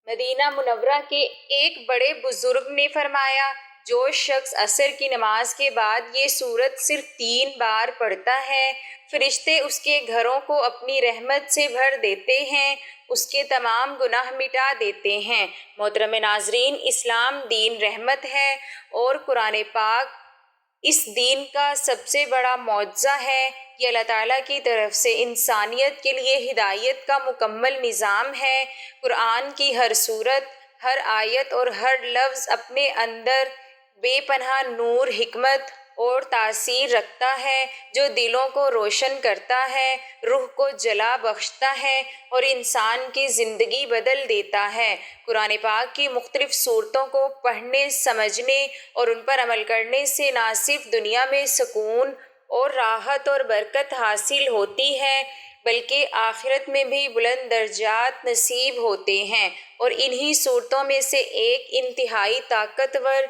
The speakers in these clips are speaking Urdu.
مدینہ منورہ کے ایک بڑے بزرگ نے فرمایا، جو شخص عصر کی نماز کے بعد یہ سورت صرف 3 بار پڑھتا ہے، فرشتے اس کے گھروں کو اپنی رحمت سے بھر دیتے ہیں، اس کے تمام گناہ مٹا دیتے ہیں۔ محترم ناظرین، اسلام دین رحمت ہے اور قرآن پاک اس دین کا سب سے بڑا معجزہ ہے۔ یہ اللہ تعالیٰ کی طرف سے انسانیت کے لیے ہدایت کا مکمل نظام ہے۔ قرآن کی ہر سورت، ہر آیت اور ہر لفظ اپنے اندر بے پناہ نور، حکمت اور تاثیر رکھتا ہے، جو دلوں کو روشن کرتا ہے، روح کو جلا بخشتا ہے اور انسان کی زندگی بدل دیتا ہے۔ قرآن پاک کی مختلف سورتوں کو پڑھنے، سمجھنے اور ان پر عمل کرنے سے نہ صرف دنیا میں سکون اور راحت اور برکت حاصل ہوتی ہے، بلکہ آخرت میں بھی بلند درجات نصیب ہوتے ہیں۔ اور انہی صورتوں میں سے ایک انتہائی طاقتور،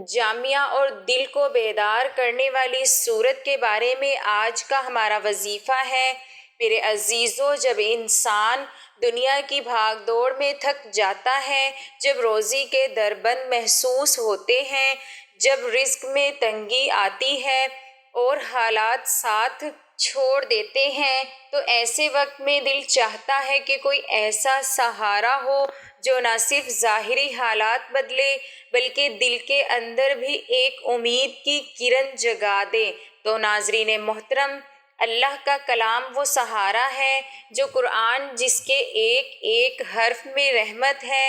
جامعہ اور دل کو بیدار کرنے والی صورت کے بارے میں آج کا ہمارا وظیفہ ہے۔ میرے عزیزو، جب انسان دنیا کی بھاگ دوڑ میں تھک جاتا ہے، جب روزی کے دربند محسوس ہوتے ہیں، جب رزق میں تنگی آتی ہے اور حالات ساتھ چھوڑ دیتے ہیں، تو ایسے وقت میں دل چاہتا ہے کہ کوئی ایسا سہارا ہو جو نہ صرف ظاہری حالات بدلے بلکہ دل کے اندر بھی ایک امید کی کرن جگا دے۔ تو ناظرین محترم، اللہ کا کلام وہ سہارا ہے جو قرآن، جس کے ایک ایک حرف میں رحمت ہے،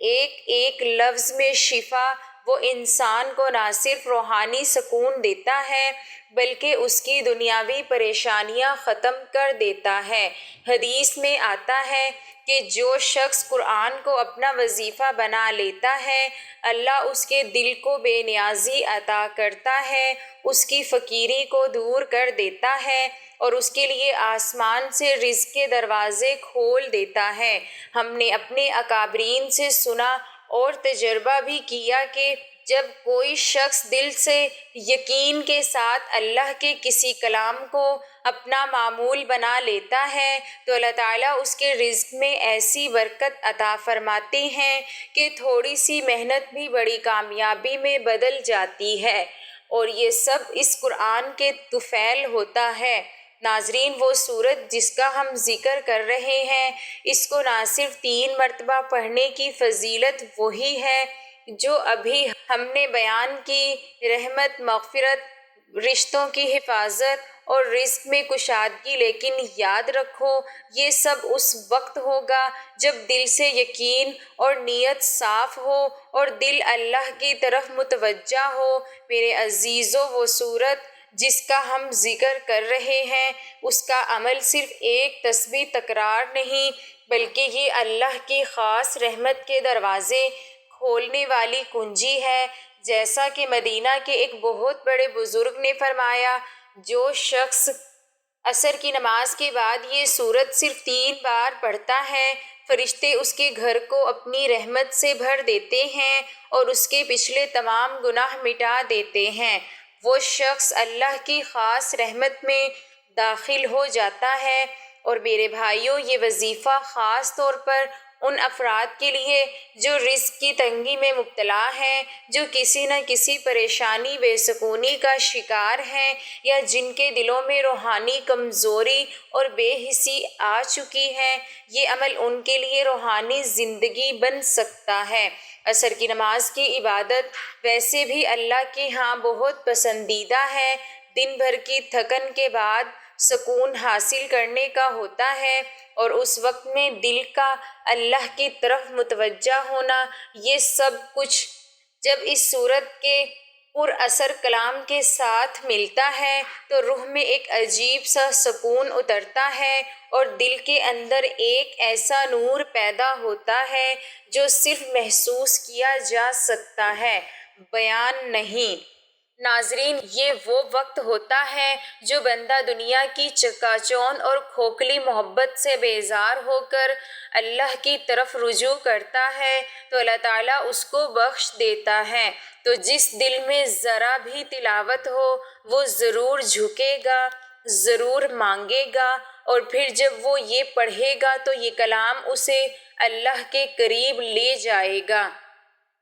ایک ایک لفظ میں شفا، وہ انسان کو نہ صرف روحانی سکون دیتا ہے بلکہ اس کی دنیاوی پریشانیاں ختم کر دیتا ہے۔ حدیث میں آتا ہے کہ جو شخص قرآن کو اپنا وظیفہ بنا لیتا ہے، اللہ اس کے دل کو بے نیازی عطا کرتا ہے، اس کی فقیری کو دور کر دیتا ہے اور اس کے لیے آسمان سے رزق کے دروازے کھول دیتا ہے۔ ہم نے اپنے اکابرین سے سنا اور تجربہ بھی کیا کہ جب کوئی شخص دل سے یقین کے ساتھ اللہ کے کسی کلام کو اپنا معمول بنا لیتا ہے تو اللہ تعالیٰ اس کے رزق میں ایسی برکت عطا فرماتے ہیں کہ تھوڑی سی محنت بھی بڑی کامیابی میں بدل جاتی ہے، اور یہ سب اس قرآن کے طفیل ہوتا ہے۔ ناظرین، وہ سورت جس کا ہم ذکر کر رہے ہیں، اس کو نہ صرف 3 مرتبہ پڑھنے کی فضیلت وہی ہے جو ابھی ہم نے بیان کی۔ رحمت، مغفرت، رشتوں کی حفاظت اور رزق میں کشادگی، لیکن یاد رکھو یہ سب اس وقت ہوگا جب دل سے یقین اور نیت صاف ہو اور دل اللہ کی طرف متوجہ ہو۔ میرے عزیزو، وہ سورت جس کا ہم ذکر کر رہے ہیں، اس کا عمل صرف ایک تسبیح تکرار نہیں، بلکہ یہ اللہ کی خاص رحمت کے دروازے کھولنے والی کنجی ہے۔ جیسا کہ مدینہ کے ایک بہت بڑے بزرگ نے فرمایا، جو شخص عصر کی نماز کے بعد یہ سورت صرف 3 بار پڑھتا ہے، فرشتے اس کے گھر کو اپنی رحمت سے بھر دیتے ہیں اور اس کے پچھلے تمام گناہ مٹا دیتے ہیں۔ وہ شخص اللہ کی خاص رحمت میں داخل ہو جاتا ہے۔ اور میرے بھائیوں، یہ وظیفہ خاص طور پر ان افراد کے لیے جو رزق کی تنگی میں مبتلا ہیں، جو کسی نہ کسی پریشانی، بے سکونی کا شکار ہیں، یا جن کے دلوں میں روحانی کمزوری اور بے حسی آ چکی ہے، یہ عمل ان کے لیے روحانی زندگی بن سکتا ہے۔ عصر کی نماز کی عبادت ویسے بھی اللہ کے ہاں بہت پسندیدہ ہے۔ دن بھر کی تھکن کے بعد سکون حاصل کرنے کا ہوتا ہے، اور اس وقت میں دل کا اللہ کی طرف متوجہ ہونا، یہ سب کچھ جب اس صورت کے پر اثر کلام کے ساتھ ملتا ہے تو روح میں ایک عجیب سا سکون اترتا ہے اور دل کے اندر ایک ایسا نور پیدا ہوتا ہے جو صرف محسوس کیا جا سکتا ہے، بیان نہیں۔ ناظرین، یہ وہ وقت ہوتا ہے جو بندہ دنیا کی چکا چوند اور کھوکھلی محبت سے بیزار ہو کر اللہ کی طرف رجوع کرتا ہے تو اللہ تعالیٰ اس کو بخش دیتا ہے۔ تو جس دل میں ذرا بھی تلاوت ہو، وہ ضرور جھکے گا، ضرور مانگے گا اور پھر جب وہ یہ پڑھے گا تو یہ کلام اسے اللہ کے قریب لے جائے گا۔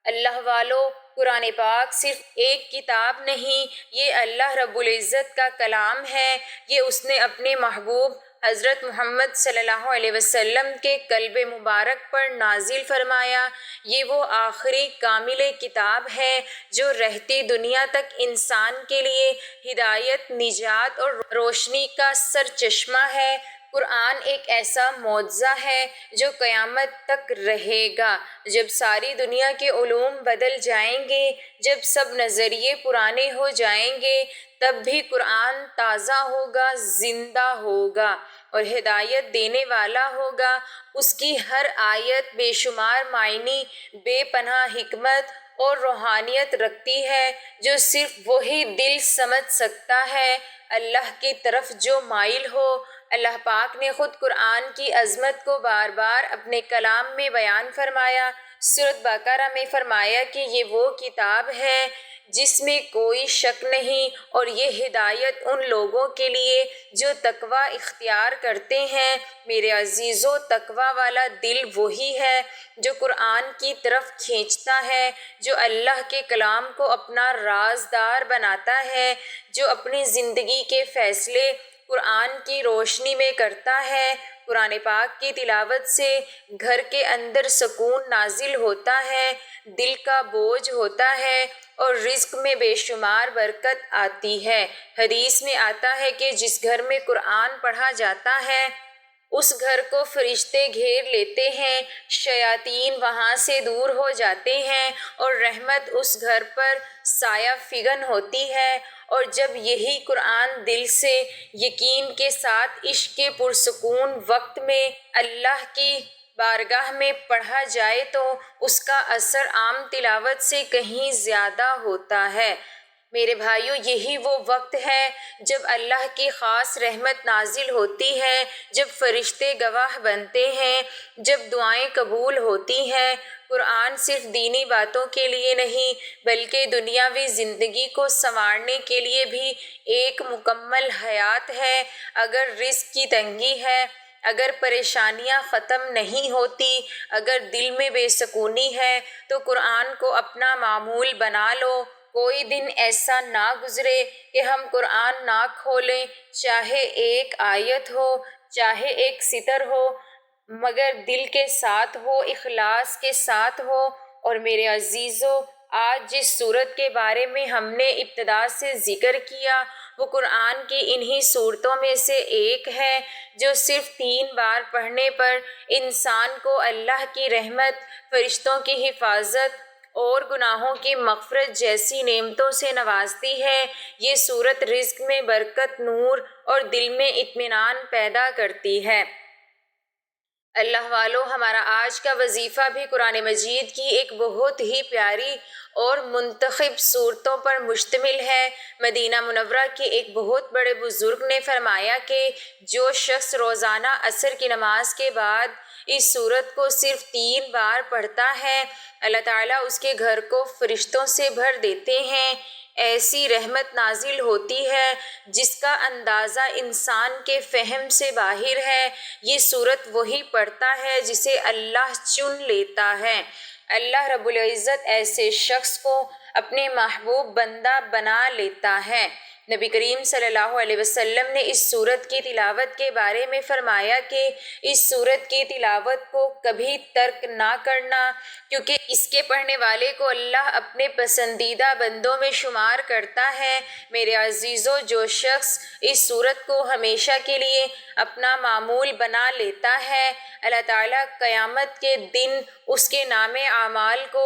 اللہ والو، قرآن پاک صرف ایک کتاب نہیں، یہ اللہ رب العزت کا کلام ہے۔ یہ اس نے اپنے محبوب حضرت محمد صلی اللہ علیہ وسلم کے قلب مبارک پر نازل فرمایا۔ یہ وہ آخری کامل کتاب ہے جو رہتی دنیا تک انسان کے لیے ہدایت، نجات اور روشنی کا سرچشمہ ہے۔ قرآن ایک ایسا معجزہ ہے جو قیامت تک رہے گا۔ جب ساری دنیا کے علوم بدل جائیں گے، جب سب نظریے پرانے ہو جائیں گے، تب بھی قرآن تازہ ہوگا، زندہ ہوگا اور ہدایت دینے والا ہوگا۔ اس کی ہر آیت بے شمار معنی، بے پناہ حکمت اور روحانیت رکھتی ہے جو صرف وہی دل سمجھ سکتا ہے اللہ کی طرف جو مائل ہو۔ اللہ پاک نے خود قرآن کی عظمت کو بار بار اپنے کلام میں بیان فرمایا۔ سورۃ بقرہ میں فرمایا کہ یہ وہ کتاب ہے جس میں کوئی شک نہیں، اور یہ ہدایت ان لوگوں کے لیے جو تقوی اختیار کرتے ہیں۔ میرے عزیزو، تقوی والا دل وہی ہے جو قرآن کی طرف کھینچتا ہے، جو اللہ کے کلام کو اپنا رازدار بناتا ہے، جو اپنی زندگی کے فیصلے قرآن کی روشنی میں کرتا ہے۔ قرآن پاک کی تلاوت سے گھر کے اندر سکون نازل ہوتا ہے، دل کا بوجھ ہوتا ہے اور رزق میں بے شمار برکت آتی ہے۔ حدیث میں آتا ہے کہ جس گھر میں قرآن پڑھا جاتا ہے اس گھر کو فرشتے گھیر لیتے ہیں، شیاطین وہاں سے دور ہو جاتے ہیں اور رحمت اس گھر پر سایہ فگن ہوتی ہے۔ اور جب یہی قرآن دل سے یقین کے ساتھ عشق کے پرسکون وقت میں اللہ کی بارگاہ میں پڑھا جائے تو اس کا اثر عام تلاوت سے کہیں زیادہ ہوتا ہے۔ میرے بھائیو، یہی وہ وقت ہے جب اللہ کی خاص رحمت نازل ہوتی ہے، جب فرشتے گواہ بنتے ہیں، جب دعائیں قبول ہوتی ہیں۔ قرآن صرف دینی باتوں کے لیے نہیں بلکہ دنیاوی زندگی کو سنوارنے کے لیے بھی ایک مکمل حیات ہے۔ اگر رزق کی تنگی ہے، اگر پریشانیاں ختم نہیں ہوتی، اگر دل میں بے سکونی ہے تو قرآن کو اپنا معمول بنا لو۔ کوئی دن ایسا نہ گزرے کہ ہم قرآن نہ کھولیں، چاہے ایک آیت ہو، چاہے ایک سطر ہو، مگر دل کے ساتھ ہو، اخلاص کے ساتھ ہو۔ اور میرے عزیزو، آج جس سورت کے بارے میں ہم نے ابتدا سے ذکر کیا وہ قرآن کی انہی سورتوں میں سے ایک ہے جو صرف 3 بار پڑھنے پر انسان کو اللہ کی رحمت، فرشتوں کی حفاظت اور گناہوں کی مغفرت جیسی نعمتوں سے نوازتی ہے۔ یہ سورت رزق میں برکت، نور اور دل میں اطمینان پیدا کرتی ہے۔ اللہ والو، ہمارا آج کا وظیفہ بھی قرآن مجید کی ایک بہت ہی پیاری اور منتخب صورتوں پر مشتمل ہے۔ مدینہ منورہ کے ایک بہت بڑے بزرگ نے فرمایا کہ جو شخص روزانہ عصر کی نماز کے بعد اس صورت کو صرف 3 بار پڑھتا ہے، اللہ تعالیٰ اس کے گھر کو فرشتوں سے بھر دیتے ہیں۔ ایسی رحمت نازل ہوتی ہے جس کا اندازہ انسان کے فہم سے باہر ہے۔ یہ صورت وہی پڑھتا ہے جسے اللہ چن لیتا ہے۔ اللہ رب العزت ایسے شخص کو اپنے محبوب بندہ بنا لیتا ہے۔ نبی کریم صلی اللہ علیہ وسلم نے اس سورت کی تلاوت کے بارے میں فرمایا کہ اس سورت کی تلاوت کو کبھی ترک نہ کرنا، کیونکہ اس کے پڑھنے والے کو اللہ اپنے پسندیدہ بندوں میں شمار کرتا ہے۔ میرے عزیزو، جو شخص اس سورت کو ہمیشہ کے لیے اپنا معمول بنا لیتا ہے، اللہ تعالیٰ قیامت کے دن اس کے نام اعمال کو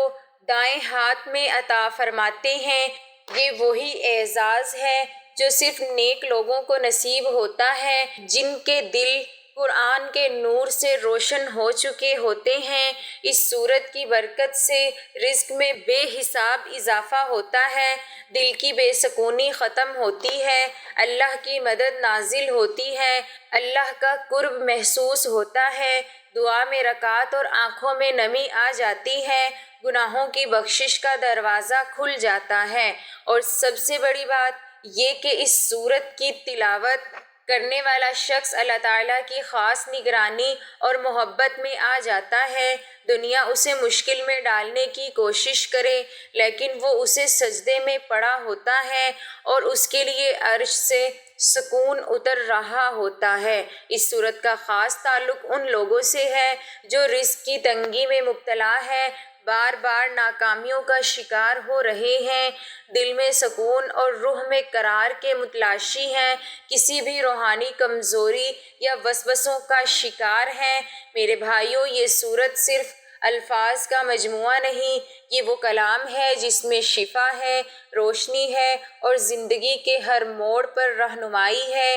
دائیں ہاتھ میں عطا فرماتے ہیں۔ یہ وہی اعزاز ہے جو صرف نیک لوگوں کو نصیب ہوتا ہے، جن کے دل قرآن کے نور سے روشن ہو چکے ہوتے ہیں۔ اس سورت کی برکت سے رزق میں بے حساب اضافہ ہوتا ہے، دل کی بے سکونی ختم ہوتی ہے، اللہ کی مدد نازل ہوتی ہے، اللہ کا قرب محسوس ہوتا ہے، دعا میں رکعت اور آنکھوں میں نمی آ جاتی ہے، گناہوں کی بخشش کا دروازہ کھل جاتا ہے۔ اور سب سے بڑی بات یہ کہ اس سورت کی تلاوت کرنے والا شخص اللہ تعالیٰ کی خاص نگرانی اور محبت میں آ جاتا ہے۔ دنیا اسے مشکل میں ڈالنے کی کوشش کرے لیکن وہ اسے سجدے میں پڑا ہوتا ہے اور اس کے لیے عرش سے سکون اتر رہا ہوتا ہے۔ اس صورت کا خاص تعلق ان لوگوں سے ہے جو رزق کی تنگی میں مبتلا ہے، بار بار ناکامیوں کا شکار ہو رہے ہیں، دل میں سکون اور روح میں قرار کے متلاشی ہیں، کسی بھی روحانی کمزوری یا وسوسوں کا شکار ہیں۔ میرے بھائیو، یہ صورت صرف الفاظ کا مجموعہ نہیں، یہ وہ کلام ہے جس میں شفا ہے، روشنی ہے اور زندگی کے ہر موڑ پر رہنمائی ہے۔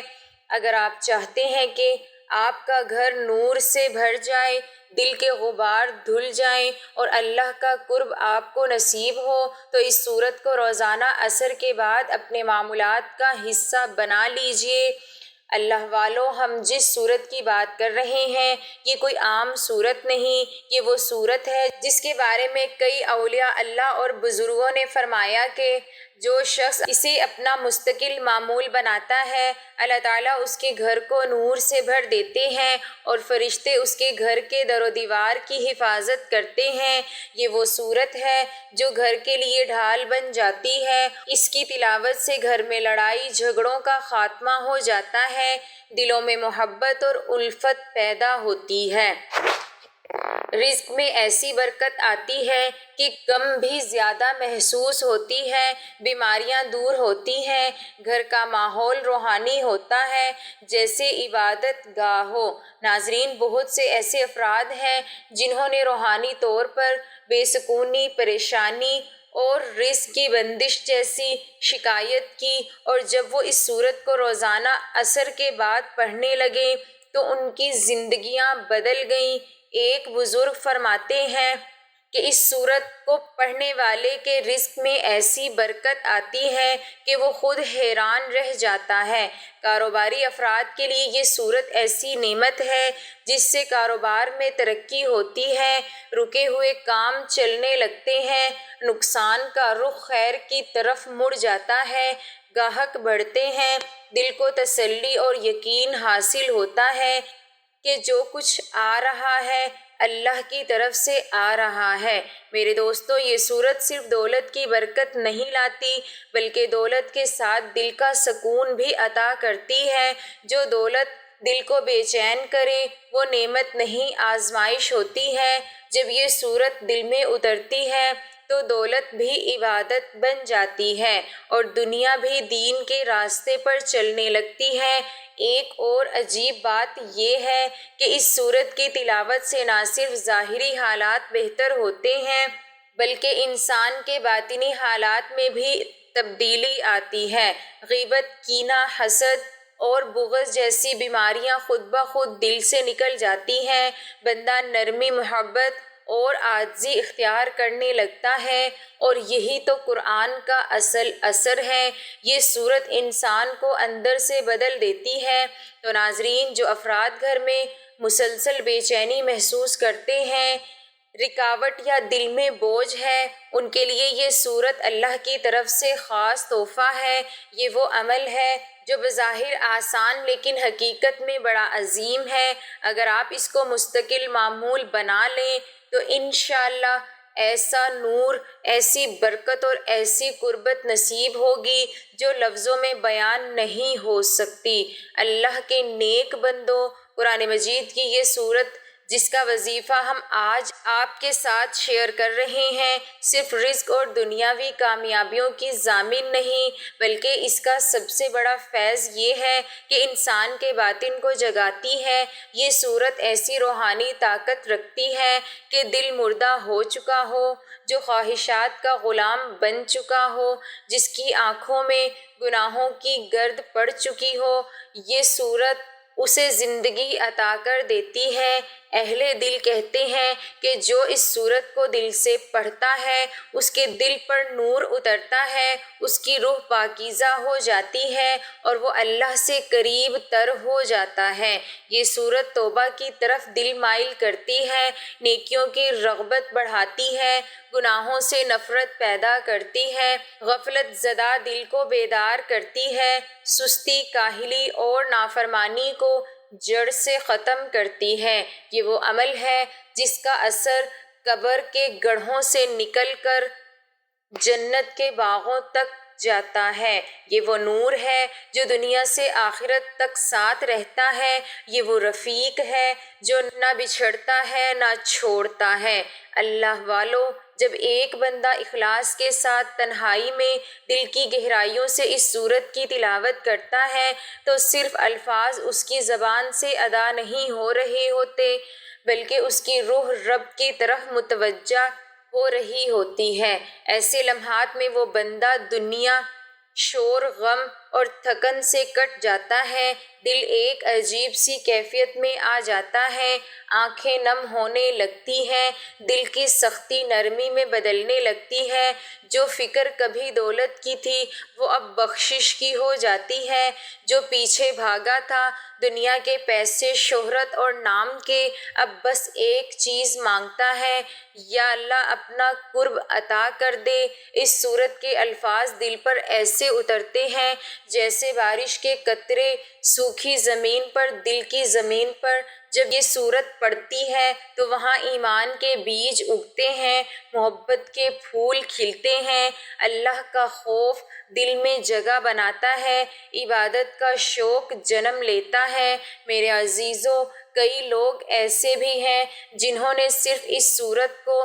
اگر آپ چاہتے ہیں کہ آپ کا گھر نور سے بھر جائے، دل کے غبار دھل جائیں اور اللہ کا قرب آپ کو نصیب ہو تو اس صورت کو روزانہ عصر کے بعد اپنے معمولات کا حصہ بنا لیجئے۔ اللہ والو، ہم جس صورت کی بات کر رہے ہیں یہ کوئی عام صورت نہیں، یہ وہ صورت ہے جس کے بارے میں کئی اولیاء اللہ اور بزرگوں نے فرمایا کہ جو شخص اسے اپنا مستقل معمول بناتا ہے، اللہ تعالیٰ اس کے گھر کو نور سے بھر دیتے ہیں اور فرشتے اس کے گھر کے در و دیوار کی حفاظت کرتے ہیں۔ یہ وہ صورت ہے جو گھر کے لیے ڈھال بن جاتی ہے۔ اس کی تلاوت سے گھر میں لڑائی جھگڑوں کا خاتمہ ہو جاتا ہے، دلوں میں محبت اور الفت پیدا ہوتی ہے۔ رزق میں ایسی برکت آتی ہے کہ کم بھی زیادہ محسوس ہوتی ہے، بیماریاں دور ہوتی ہیں، گھر کا ماحول روحانی ہوتا ہے جیسے عبادت گاہ ہو۔ ناظرین، بہت سے ایسے افراد ہیں جنہوں نے روحانی طور پر بے سکونی، پریشانی اور رزق کی بندش جیسی شکایت کی، اور جب وہ اس صورت کو روزانہ عصر کے بعد پڑھنے لگے تو ان کی زندگیاں بدل گئیں۔ ایک بزرگ فرماتے ہیں کہ اس صورت کو پڑھنے والے کے رزق میں ایسی برکت آتی ہے کہ وہ خود حیران رہ جاتا ہے۔ کاروباری افراد کے لیے یہ صورت ایسی نعمت ہے جس سے کاروبار میں ترقی ہوتی ہے، رکے ہوئے کام چلنے لگتے ہیں، نقصان کا رخ خیر کی طرف مڑ جاتا ہے، گاہک بڑھتے ہیں، دل کو تسلی اور یقین حاصل ہوتا ہے کہ جو کچھ آ رہا ہے اللہ کی طرف سے آ رہا ہے۔ میرے دوستو، یہ صورت صرف دولت کی برکت نہیں لاتی بلکہ دولت کے ساتھ دل کا سکون بھی عطا کرتی ہے۔ جو دولت دل کو بے چین کرے وہ نعمت نہیں، آزمائش ہوتی ہے۔ جب یہ صورت دل میں اترتی ہے تو دولت بھی عبادت بن جاتی ہے اور دنیا بھی دین کے راستے پر چلنے لگتی ہے۔ ایک اور عجیب بات یہ ہے کہ اس صورت کی تلاوت سے نہ صرف ظاہری حالات بہتر ہوتے ہیں بلکہ انسان کے باطنی حالات میں بھی تبدیلی آتی ہے۔ غیبت، کینہ، حسد اور بغض جیسی بیماریاں خود بخود دل سے نکل جاتی ہیں، بندہ نرمی، محبت اور عاجزی اختیار کرنے لگتا ہے، اور یہی تو قرآن کا اصل اثر ہے۔ یہ صورت انسان کو اندر سے بدل دیتی ہے۔ تو ناظرین، جو افراد گھر میں مسلسل بے چینی محسوس کرتے ہیں، رکاوٹ یا دل میں بوجھ ہے، ان کے لیے یہ صورت اللہ کی طرف سے خاص تحفہ ہے۔ یہ وہ عمل ہے جو بظاہر آسان لیکن حقیقت میں بڑا عظیم ہے۔ اگر آپ اس کو مستقل معمول بنا لیں تو انشاءاللہ ایسا نور، ایسی برکت اور ایسی قربت نصیب ہوگی جو لفظوں میں بیان نہیں ہو سکتی۔ اللہ کے نیک بندوں، قرآن مجید کی یہ صورت جس کا وظیفہ ہم آج آپ کے ساتھ شیئر کر رہے ہیں، صرف رزق اور دنیاوی کامیابیوں کی ضامن نہیں بلکہ اس کا سب سے بڑا فیض یہ ہے کہ انسان کے باطن کو جگاتی ہے۔ یہ صورت ایسی روحانی طاقت رکھتی ہے کہ دل مردہ ہو چکا ہو، جو خواہشات کا غلام بن چکا ہو، جس کی آنکھوں میں گناہوں کی گرد پڑ چکی ہو، یہ صورت اسے زندگی عطا کر دیتی ہے۔ اہل دل کہتے ہیں کہ جو اس سورت کو دل سے پڑھتا ہے اس کے دل پر نور اترتا ہے، اس کی روح پاکیزہ ہو جاتی ہے اور وہ اللہ سے قریب تر ہو جاتا ہے۔ یہ سورت توبہ کی طرف دل مائل کرتی ہے، نیکیوں کی رغبت بڑھاتی ہے، گناہوں سے نفرت پیدا کرتی ہے، غفلت زدہ دل کو بیدار کرتی ہے، سستی، کاہلی اور نافرمانی کو جڑ سے ختم کرتی ہے۔ یہ وہ عمل ہے جس کا اثر قبر کے گڑھوں سے نکل کر جنت کے باغوں تک جاتا ہے۔ یہ وہ نور ہے جو دنیا سے آخرت تک ساتھ رہتا ہے۔ یہ وہ رفیق ہے جو نہ بچھڑتا ہے نہ چھوڑتا ہے۔ اللہ والو، جب ایک بندہ اخلاص کے ساتھ تنہائی میں دل کی گہرائیوں سے اس سورت کی تلاوت کرتا ہے تو صرف الفاظ اس کی زبان سے ادا نہیں ہو رہے ہوتے بلکہ اس کی روح رب کی طرف متوجہ ہو رہی ہوتی ہے۔ ایسے لمحات میں وہ بندہ دنیا، شور، غم اور تھکن سے کٹ جاتا ہے، دل ایک عجیب سی کیفیت میں آ جاتا ہے، آنکھیں نم ہونے لگتی ہیں، دل کی سختی نرمی میں بدلنے لگتی ہے، جو فکر کبھی دولت کی تھی وہ اب بخشش کی ہو جاتی ہے، جو پیچھے بھاگا تھا دنیا کے پیسے، شہرت اور نام کے، اب بس ایک چیز مانگتا ہے، یا اللہ اپنا قرب عطا کر دے۔ اس سورت کے الفاظ دل پر ایسے اترتے ہیں جیسے بارش کے قطرے سوکھی زمین پر، دل کی زمین پر۔ جب یہ سورت پڑتی ہے تو وہاں ایمان کے بیج اگتے ہیں، محبت کے پھول کھلتے ہیں، اللہ کا خوف دل میں جگہ بناتا ہے، عبادت کا شوق جنم لیتا ہے۔ میرے عزیزو، کئی لوگ ایسے بھی ہیں جنہوں نے صرف اس سورت کو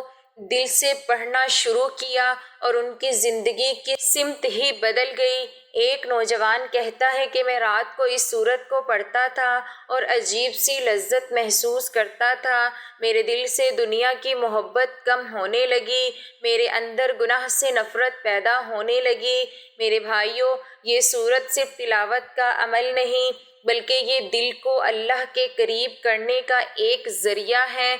دل سے پڑھنا شروع کیا اور ان کی زندگی کی سمت ہی بدل گئی۔ ایک نوجوان کہتا ہے کہ میں رات کو اس سورت کو پڑھتا تھا اور عجیب سی لذت محسوس کرتا تھا، میرے دل سے دنیا کی محبت کم ہونے لگی، میرے اندر گناہ سے نفرت پیدا ہونے لگی۔ میرے بھائیو، یہ سورت صرف تلاوت کا عمل نہیں بلکہ یہ دل کو اللہ کے قریب کرنے کا ایک ذریعہ ہے۔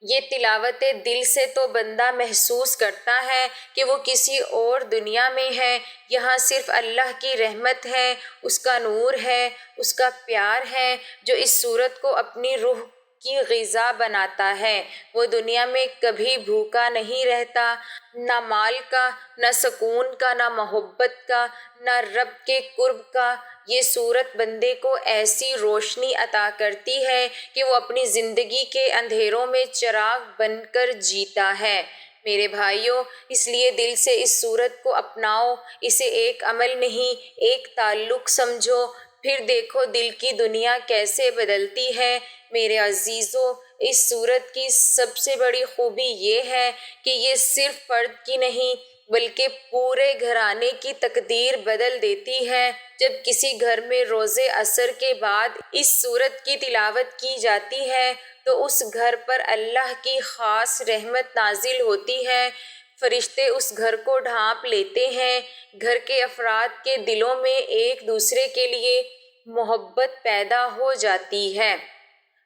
یہ تلاوت دل سے تو بندہ محسوس کرتا ہے کہ وہ کسی اور دنیا میں ہے، یہاں صرف اللہ کی رحمت ہے، اس کا نور ہے، اس کا پیار ہے جو اس سورت کو اپنی روح کی غذا بناتا ہے۔ وہ دنیا میں کبھی بھوکا نہیں رہتا، نہ مال کا، نہ سکون کا، نہ محبت کا، نہ رب کے قرب کا۔ یہ سورت بندے کو ایسی روشنی عطا کرتی ہے کہ وہ اپنی زندگی کے اندھیروں میں چراغ بن کر جیتا ہے۔ میرے بھائیو، اس لیے دل سے اس سورت کو اپناؤ، اسے ایک عمل نہیں ایک تعلق سمجھو، پھر دیکھو دل کی دنیا کیسے بدلتی ہے۔ میرے عزیزو، اس سورت کی سب سے بڑی خوبی یہ ہے کہ یہ صرف فرد کی نہیں بلکہ پورے گھرانے کی تقدیر بدل دیتی ہے۔ جب کسی گھر میں روز عصر کے بعد اس سورت کی تلاوت کی جاتی ہے تو اس گھر پر اللہ کی خاص رحمت نازل ہوتی ہے، فرشتے اس گھر کو ڈھانپ لیتے ہیں، گھر کے افراد کے دلوں میں ایک دوسرے کے لیے محبت پیدا ہو جاتی ہے،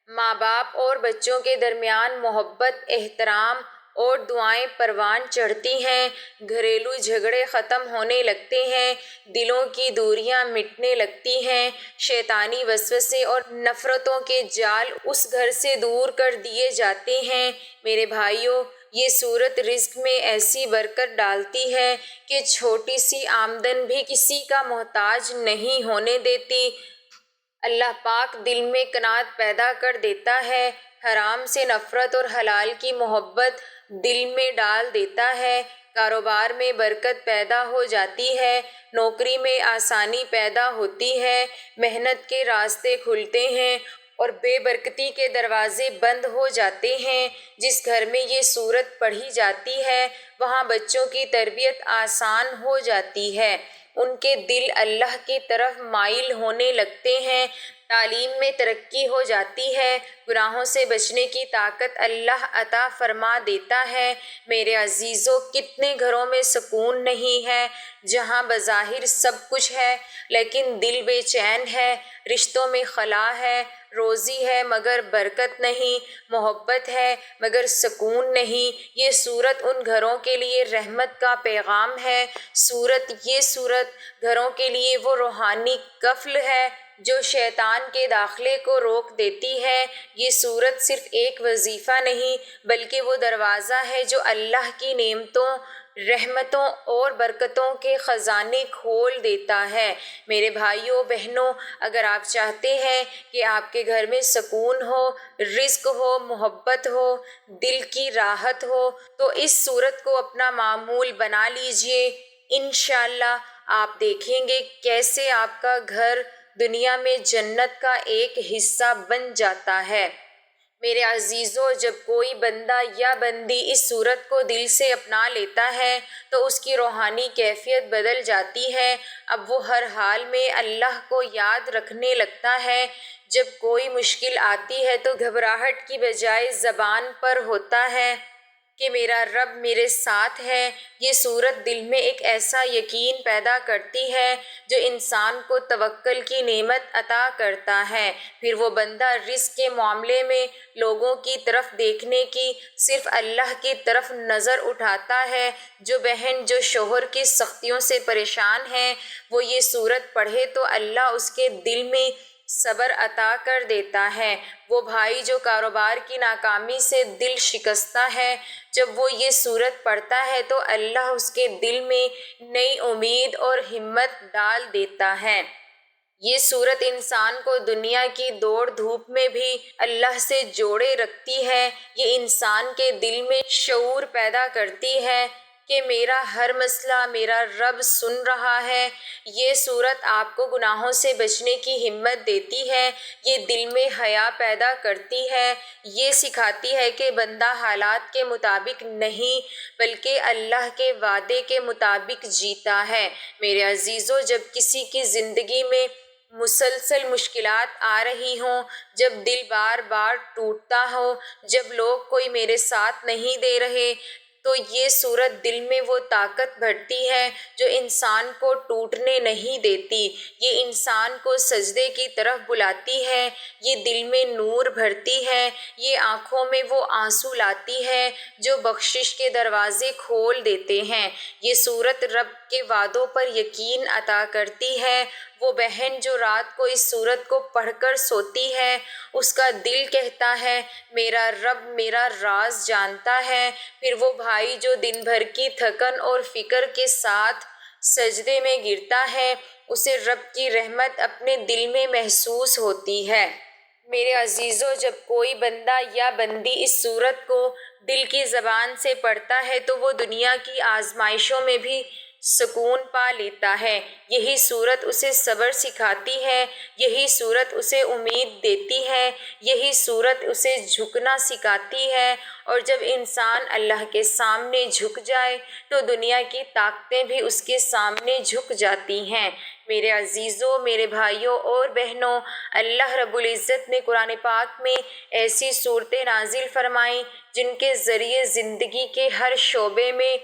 ماں باپ اور بچوں کے درمیان محبت، احترام اور دعائیں پروان چڑھتی ہیں، گھریلو جھگڑے ختم ہونے لگتے ہیں، دلوں کی دوریاں مٹنے لگتی ہیں، شیطانی وسوسے اور نفرتوں کے جال اس گھر سے دور کر دیے جاتے ہیں۔ میرے بھائیو، یہ سورت رزق میں ایسی برکت ڈالتی ہے کہ چھوٹی سی آمدن بھی کسی کا محتاج نہیں ہونے دیتی۔ اللہ پاک دل میں قناعت پیدا کر دیتا ہے، حرام سے نفرت اور حلال کی محبت دل میں ڈال دیتا ہے، کاروبار میں برکت پیدا ہو جاتی ہے، نوکری میں آسانی پیدا ہوتی ہے، محنت کے راستے کھلتے ہیں اور بے برکتی کے دروازے بند ہو جاتے ہیں۔ جس گھر میں یہ سورت پڑھی جاتی ہے وہاں بچوں کی تربیت آسان ہو جاتی ہے، ان کے دل اللہ کی طرف مائل ہونے لگتے ہیں، تعلیم میں ترقی ہو جاتی ہے، گناہوں سے بچنے کی طاقت اللہ عطا فرما دیتا ہے۔ میرے عزیزو، کتنے گھروں میں سکون نہیں ہے جہاں بظاہر سب کچھ ہے لیکن دل بے چین ہے، رشتوں میں خلا ہے، روزی ہے مگر برکت نہیں، محبت ہے مگر سکون نہیں۔ یہ سورت ان گھروں کے لیے رحمت کا پیغام ہے۔ یہ سورت گھروں کے لیے وہ روحانی قفل ہے جو شیطان کے داخلے کو روک دیتی ہے۔ یہ سورت صرف ایک وظیفہ نہیں بلکہ وہ دروازہ ہے جو اللہ کی نعمتوں، رحمتوں اور برکتوں کے خزانے کھول دیتا ہے۔ میرے بھائیوں بہنوں، اگر آپ چاہتے ہیں کہ آپ کے گھر میں سکون ہو، رزق ہو، محبت ہو، دل کی راحت ہو تو اس سورت کو اپنا معمول بنا لیجئے۔ انشاءاللہ آپ دیکھیں گے کیسے آپ کا گھر دنیا میں جنت کا ایک حصہ بن جاتا ہے۔ میرے عزیزو، جب کوئی بندہ یا بندی اس سورت کو دل سے اپنا لیتا ہے تو اس کی روحانی کیفیت بدل جاتی ہے۔ اب وہ ہر حال میں اللہ کو یاد رکھنے لگتا ہے۔ جب کوئی مشکل آتی ہے تو گھبراہٹ کی بجائے زبان پر ہوتا ہے کہ میرا رب میرے ساتھ ہے۔ یہ سورت دل میں ایک ایسا یقین پیدا کرتی ہے جو انسان کو توکل کی نعمت عطا کرتا ہے۔ پھر وہ بندہ رزق کے معاملے میں لوگوں کی طرف دیکھنے کی صرف اللہ کی طرف نظر اٹھاتا ہے۔ جو بہن جو شوہر کی سختیوں سے پریشان ہے وہ یہ سورت پڑھے تو اللہ اس کے دل میں صبر عطا کر دیتا ہے۔ وہ بھائی جو کاروبار کی ناکامی سے دل شکستہ ہے، جب وہ یہ سورت پڑھتا ہے تو اللہ اس کے دل میں نئی امید اور ہمت ڈال دیتا ہے۔ یہ سورت انسان کو دنیا کی دوڑ دھوپ میں بھی اللہ سے جوڑے رکھتی ہے۔ یہ انسان کے دل میں شعور پیدا کرتی ہے کہ میرا ہر مسئلہ میرا رب سن رہا ہے۔ یہ سورت آپ کو گناہوں سے بچنے کی ہمت دیتی ہے۔ یہ دل میں حیا پیدا کرتی ہے۔ یہ سکھاتی ہے کہ بندہ حالات کے مطابق نہیں بلکہ اللہ کے وعدے کے مطابق جیتا ہے۔ میرے عزیزو، جب کسی کی زندگی میں مسلسل مشکلات آ رہی ہوں، جب دل بار بار ٹوٹتا ہو، جب لوگ کوئی میرے ساتھ نہیں دے رہے، تو یہ سورت دل میں وہ طاقت بھرتی ہے جو انسان کو ٹوٹنے نہیں دیتی۔ یہ انسان کو سجدے کی طرف بلاتی ہے، یہ دل میں نور بھرتی ہے، یہ آنکھوں میں وہ آنسو لاتی ہے جو بخشش کے دروازے کھول دیتے ہیں۔ یہ سورت رب کے وعدوں پر یقین عطا کرتی ہے۔ وہ بہن جو رات کو اس سورت کو پڑھ کر سوتی ہے، اس کا دل کہتا ہے میرا رب میرا راز جانتا ہے۔ پھر وہ بھائی جو دن بھر کی تھکن اور فکر کے ساتھ سجدے میں گرتا ہے، اسے رب کی رحمت اپنے دل میں محسوس ہوتی ہے۔ میرے عزیزو، جب کوئی بندہ یا بندی اس سورت کو دل کی زبان سے پڑھتا ہے تو وہ دنیا کی آزمائشوں میں بھی سکون پا لیتا ہے۔ یہی سورت اسے صبر سکھاتی ہے، یہی سورت اسے امید دیتی ہے، یہی سورت اسے جھکنا سکھاتی ہے، اور جب انسان اللہ کے سامنے جھک جائے تو دنیا کی طاقتیں بھی اس کے سامنے جھک جاتی ہیں۔ میرے عزیزو، میرے بھائیوں اور بہنوں، اللہ رب العزت نے قرآن پاک میں ایسی صورتیں نازل فرمائیں جن کے ذریعے زندگی کے ہر شعبے میں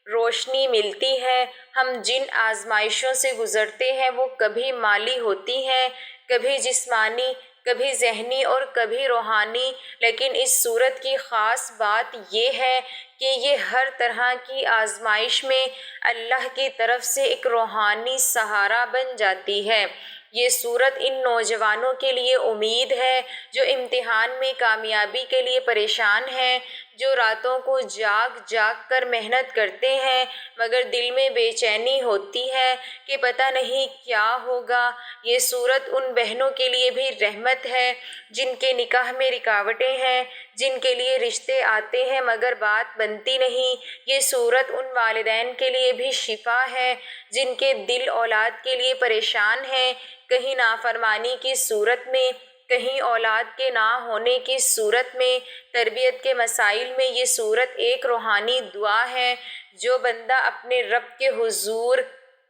روشنی ملتی ہے۔ ہم جن آزمائشوں سے گزرتے ہیں وہ کبھی مالی ہوتی ہیں، کبھی جسمانی، کبھی ذہنی اور کبھی روحانی، لیکن اس سورت کی خاص بات یہ ہے کہ یہ ہر طرح کی آزمائش میں اللہ کی طرف سے ایک روحانی سہارا بن جاتی ہے۔ یہ سورت ان نوجوانوں کے لیے امید ہے جو امتحان میں کامیابی کے لیے پریشان ہیں، جو راتوں کو جاگ جاگ کر محنت کرتے ہیں مگر دل میں بے چینی ہوتی ہے کہ پتہ نہیں کیا ہوگا۔ یہ سورت ان بہنوں کے لیے بھی رحمت ہے جن کے نکاح میں رکاوٹیں ہیں، جن کے لیے رشتے آتے ہیں مگر بات بنتی نہیں۔ یہ سورت ان والدین کے لیے بھی شفا ہے جن کے دل اولاد کے لیے پریشان ہیں، کہیں نافرمانی کی صورت میں، کہیں اولاد کے نہ ہونے کی صورت میں، تربیت کے مسائل میں۔ یہ سورت ایک روحانی دعا ہے۔ جو بندہ اپنے رب کے حضور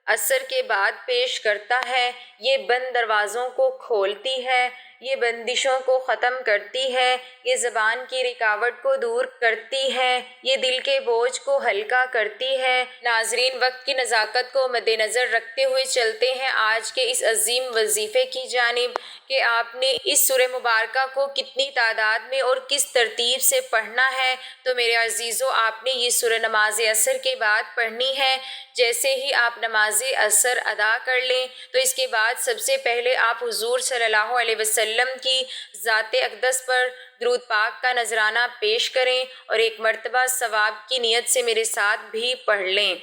عصر کے بعد پیش کرتا ہے، یہ بند دروازوں کو کھولتی ہے، یہ بندشوں کو ختم کرتی ہے، یہ زبان کی رکاوٹ کو دور کرتی ہے، یہ دل کے بوجھ کو ہلکا کرتی ہے۔ ناظرین، وقت کی نزاکت کو مد نظر رکھتے ہوئے چلتے ہیں آج کے اس عظیم وظیفے کی جانب کہ آپ نے اس سورہ مبارکہ کو کتنی تعداد میں اور کس ترتیب سے پڑھنا ہے۔ تو میرے عزیزو، آپ نے یہ سورہ نماز عصر کے بعد پڑھنی ہے۔ جیسے ہی آپ نماز عصر ادا کر لیں تو اس کے بعد سب سے پہلے آپ حضور صلی اللہ علیہ وسلم کی ذات اقدس پر درود پاک کا نذرانہ پیش کریں اور ایک مرتبہ ثواب کی نیت سے میرے ساتھ بھی پڑھ لیں۔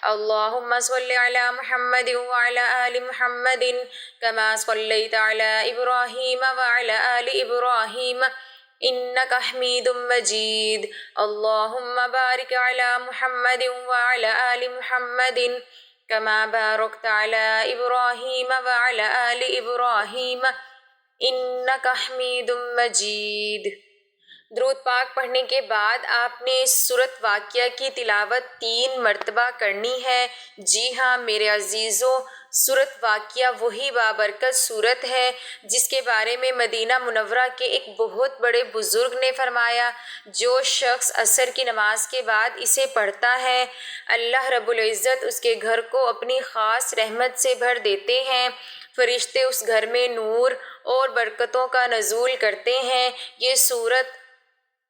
اللہم صلی علی محمد وعلی آل محمد کما صلیت علی ابراہیم وعلی آل ابراہیم انک حمید مجید۔ اللہم بارک علی محمد وعلی آل محمد کما بارکت علی ابراہیم وعلی آل ابراہیم انک حمید مجید۔ درود پاک پڑھنے کے بعد آپ نے سورۃ واقعہ کی تلاوت 3 مرتبہ کرنی ہے۔ جی ہاں میرے عزیزو، سورۃ واقعہ وہی بابرکت سورت ہے جس کے بارے میں مدینہ منورہ کے ایک بہت بڑے بزرگ نے فرمایا، جو شخص عصر کی نماز کے بعد اسے پڑھتا ہے، اللہ رب العزت اس کے گھر کو اپنی خاص رحمت سے بھر دیتے ہیں۔ فرشتے اس گھر میں نور اور برکتوں کا نزول کرتے ہیں۔ یہ سورت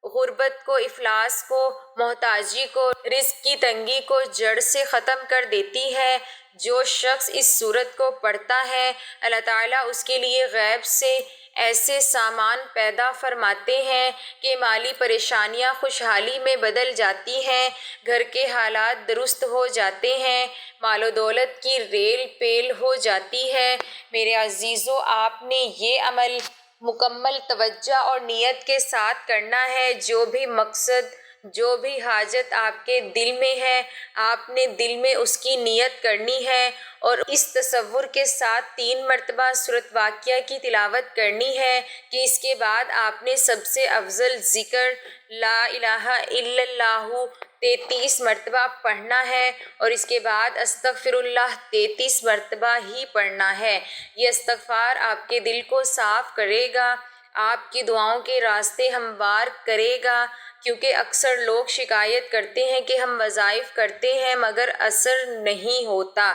غربت کو، افلاس کو، محتاجی کو، رزق کی تنگی کو جڑ سے ختم کر دیتی ہے۔ جو شخص اس سورت کو پڑھتا ہے، اللہ تعالیٰ اس کے لیے غیب سے ایسے سامان پیدا فرماتے ہیں کہ مالی پریشانیاں خوشحالی میں بدل جاتی ہیں، گھر کے حالات درست ہو جاتے ہیں، مال و دولت کی ریل پیل ہو جاتی ہے۔ میرے عزیزو، آپ نے یہ عمل مکمل توجہ اور نیت کے ساتھ کرنا ہے۔ جو بھی مقصد، جو بھی حاجت آپ کے دل میں ہے، آپ نے دل میں اس کی نیت کرنی ہے اور اس تصور کے ساتھ 3 مرتبہ سورۃ واقعہ کی تلاوت کرنی ہے کہ اس کے بعد آپ نے سب سے افضل ذکر لا الہ الا اللہ 33 مرتبہ پڑھنا ہے اور اس کے بعد استغفر اللہ 33 مرتبہ ہی پڑھنا ہے۔ یہ استغفار آپ کے دل کو صاف کرے گا، آپ کی دعاؤں کے راستے ہموار کرے گا، کیونکہ اکثر لوگ شکایت کرتے ہیں کہ ہم وظائف کرتے ہیں مگر اثر نہیں ہوتا۔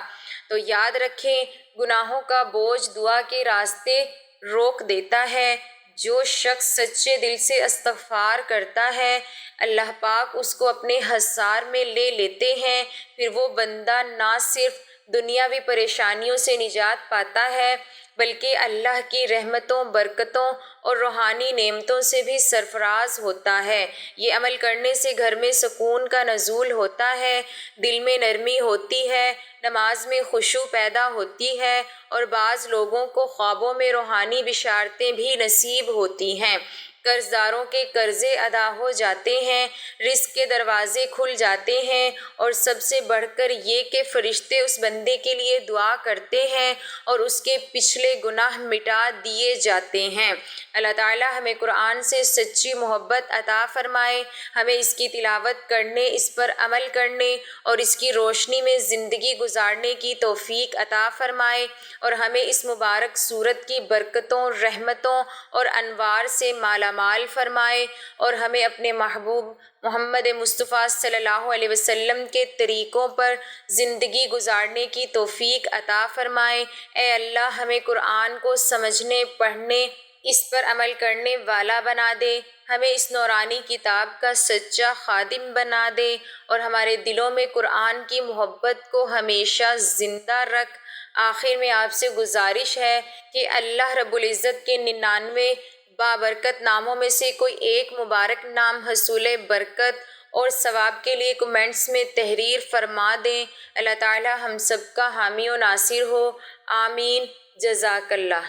تو یاد رکھیں، گناہوں کا بوجھ دعا کے راستے روک دیتا ہے۔ جو شخص سچے دل سے استغفار کرتا ہے، اللہ پاک اس کو اپنے حصار میں لے لیتے ہیں، پھر وہ بندہ نہ صرف دنیاوی پریشانیوں سے نجات پاتا ہے بلکہ اللہ کی رحمتوں، برکتوں اور روحانی نعمتوں سے بھی سرفراز ہوتا ہے۔ یہ عمل کرنے سے گھر میں سکون کا نزول ہوتا ہے، دل میں نرمی ہوتی ہے، نماز میں خشوع پیدا ہوتی ہے اور بعض لوگوں کو خوابوں میں روحانی بشارتیں بھی نصیب ہوتی ہیں۔ قرض داروں کے قرضے ادا ہو جاتے ہیں، رزق کے دروازے کھل جاتے ہیں اور سب سے بڑھ کر یہ کہ فرشتے اس بندے کے لیے دعا کرتے ہیں اور اس کے پچھلے گناہ مٹا دیے جاتے ہیں۔ اللہ تعالیٰ ہمیں قرآن سے سچی محبت عطا فرمائے، ہمیں اس کی تلاوت کرنے، اس پر عمل کرنے اور اس کی روشنی میں زندگی گزارنے کی توفیق عطا فرمائے اور ہمیں اس مبارک سورت کی برکتوں، رحمتوں اور انوار سے مالا مال فرمائے اور ہمیں اپنے محبوب محمد مصطفیٰ صلی اللہ علیہ وسلم کے طریقوں پر زندگی گزارنے کی توفیق عطا فرمائے۔ اے اللہ، ہمیں قرآن کو سمجھنے، پڑھنے، اس پر عمل کرنے والا بنا دے، ہمیں اس نورانی کتاب کا سچا خادم بنا دے اور ہمارے دلوں میں قرآن کی محبت کو ہمیشہ زندہ رکھ۔ آخر میں آپ سے گزارش ہے کہ اللہ رب العزت کے 99 بابرکت ناموں میں سے کوئی ایک مبارک نام حصول برکت اور ثواب کے لیے کمنٹس میں تحریر فرما دیں۔ اللہ تعالی ہم سب کا حامی و ناصر ہو، آمین۔ جزاک اللہ۔